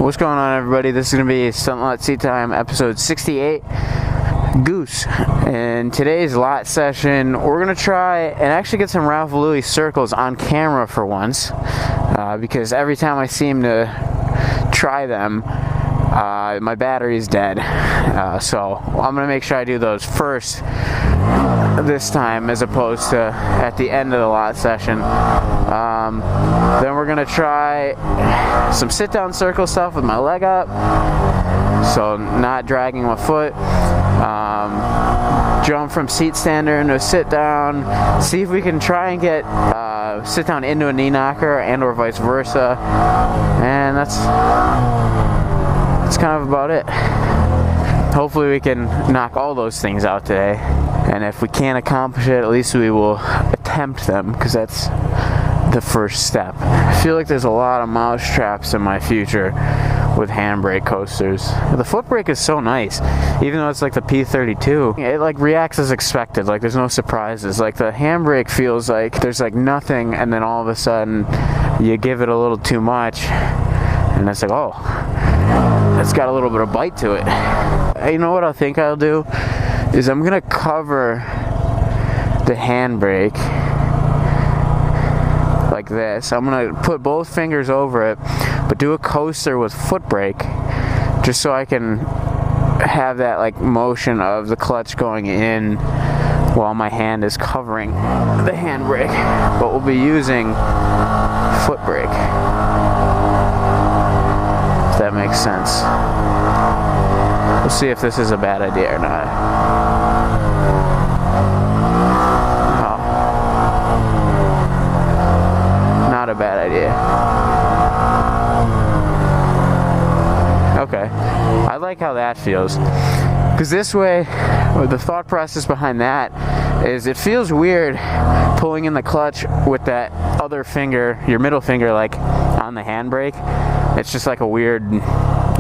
What's going on, everybody? This is going to be Stunt Lot Seat Time, episode 68, Goose. In today's lot session, we're going to try and actually get some Ralph Lauren circles on camera for once, because every time I seem to try them, my battery is dead. So I'm going to make sure I do those first this time as opposed to at the end of the lot session. Then we're going to try some sit-down circle stuff with my leg up, so not dragging my foot. Jump from seat stander into a sit-down. See if we can try and get sit-down into a knee knocker and or vice versa. And that's kind of about it. Hopefully we can knock all those things out today. And if we can't accomplish it, at least we will attempt them, because that's the first step. I feel like there's a lot of mouse traps in my future with handbrake coasters. The foot brake is so nice, even though it's like the P32. It like reacts as expected, like there's no surprises. Like the handbrake feels like there's like nothing, and then all of a sudden you give it a little too much, and it's like, oh, it's got a little bit of bite to it. You know what I think I'll do? Is I'm gonna cover the handbrake like this. I'm gonna put both fingers over it, but do a coaster with foot brake, just so I can have that like motion of the clutch going in while my hand is covering the handbrake. But we'll be using foot brake, if that makes sense. We'll see if this is a bad idea or not. Oh. Not a bad idea. Okay. I like how that feels. Because this way, the thought process behind that is it feels weird pulling in the clutch with that other finger, your middle finger, like on the handbrake. It's just like a weird,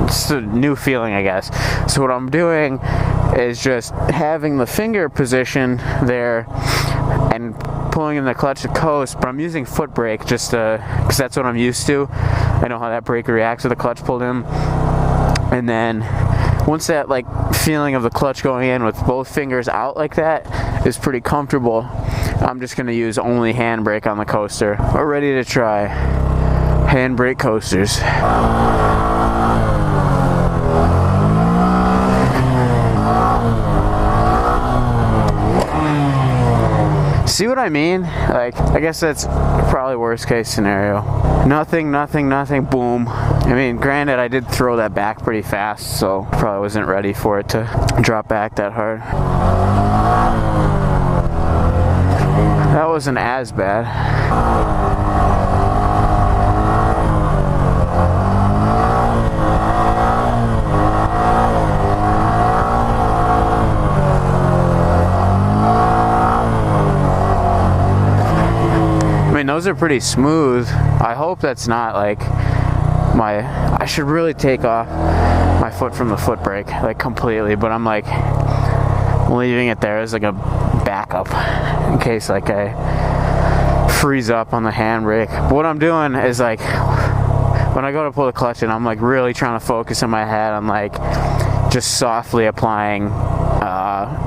it's a new feeling, I guess. So what I'm doing is just having the finger position there and pulling in the clutch to coast, but I'm using foot brake just because that's what I'm used to. I know how that brake reacts with the clutch pulled in. And then once that like feeling of the clutch going in with both fingers out like that is pretty comfortable, I'm just going to use only handbrake on the coaster. We're ready to try handbrake coasters. See what I mean? Like, I guess that's probably worst case scenario. Nothing, boom. I mean, granted, I did throw that back pretty fast, so probably wasn't ready for it to drop back that hard. That wasn't as bad. Those are pretty smooth. I hope that's not like I should really take off my foot from the foot brake like completely, but I'm like leaving it there as like a backup in case like I freeze up on the handbrake. But what I'm doing is like when I go to pull the clutch in, I'm like really trying to focus in my head on like just softly applying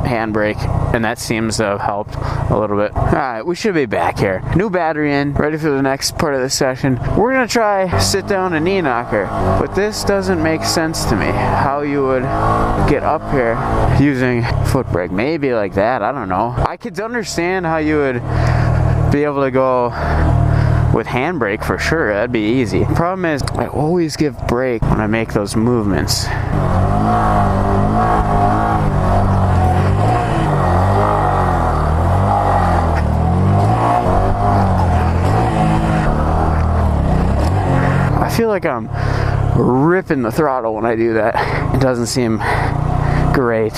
handbrake, and that seems to have helped a little bit. Alright, we should be back here. New battery in, ready for the next part of the session. We're gonna try sit down and knee knocker, but this doesn't make sense to me. How you would get up here using foot brake. Maybe like that, I don't know. I could understand how you would be able to go with handbrake for sure. That'd be easy. Problem is, I always give brake when I make those movements. I feel like I'm ripping the throttle when I do that. It doesn't seem great.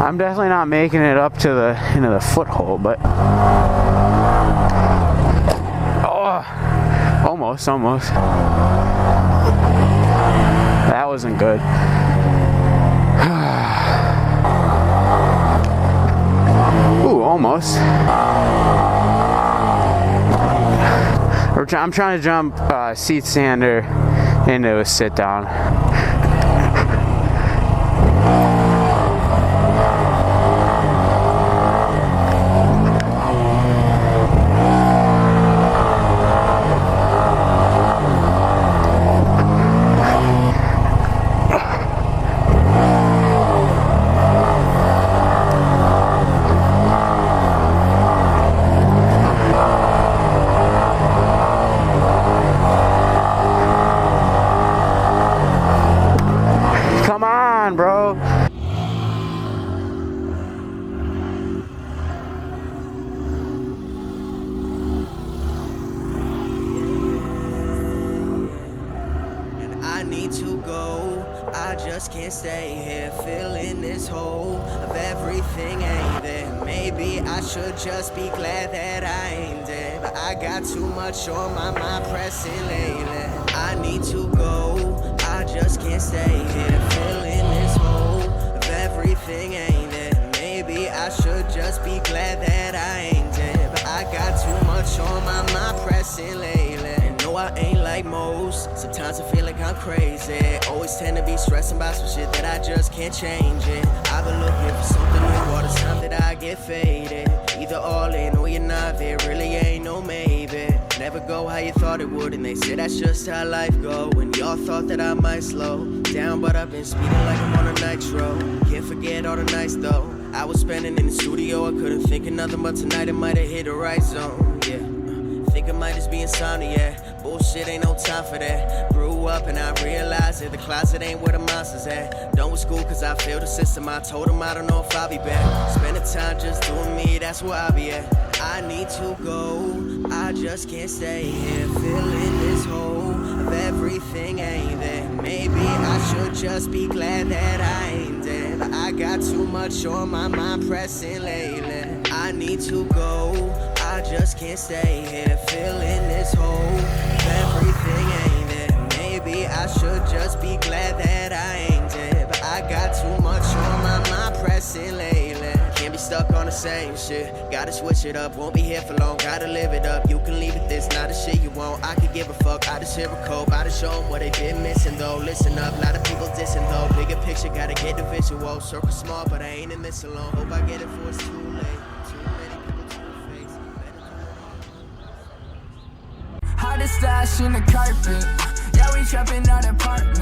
I'm definitely not making it up to the the foothold, but oh, almost. That wasn't good. Ooh, almost. I'm trying to jump seat stander into a sit down. Bro. And I need to go. I just can't stay here, feeling this hole of everything ain't there. Maybe I should just be glad that I ain't dead, but I got too much on my mind pressing lately. I need to go. I just can't stay here, feeling this hole of everything ain't there. Maybe I should just be glad that I ain't dead, but I got too much on my mind pressing lately. And no, I ain't like most. Sometimes I feel like I'm crazy. Always tend to be stressing about some shit that I just can't change it. I've been looking for something new all the time that I get faded. Either all in or you're not, there really ain't no maybe. Never go how you thought it would, and they say that's just how life go. And y'all thought that I might slow down, but I've been speeding like I'm on a nitro. Can't forget all the nights though I was spending in the studio. I couldn't think of nothing, but tonight I might have hit the right zone. Yeah, think I might just be insomnia. Yeah. Bullshit, ain't no time for that. Grew up and I realized that the closet ain't where the monsters at. Done with school cause I failed the system. I told them I don't know if I'll be back. Spending time just doing me, that's where I'll be at. I need to go, I just can't stay here, feeling this hole of everything ain't there. Maybe I should just be glad that I ain't dead, but I got too much on my mind pressing lately. I need to go, I just can't stay here, feeling this hole of everything ain't there. Maybe I should just be glad that I ain't dead, but I got too much on my mind pressing lately. Can't be stuck on the same shit, gotta switch it up, won't be here for long, gotta live it up. You can leave it this, not the shit you want, I could give a fuck, I just hear a cope, I just show them what they been missing though. Listen up, lot of people dissing though, bigger picture, gotta get the visual. Circle small, but I ain't in this alone, hope I get it before it's too late. Too many people to face. Hide the stash in the carpet, yeah we trapping out apartment.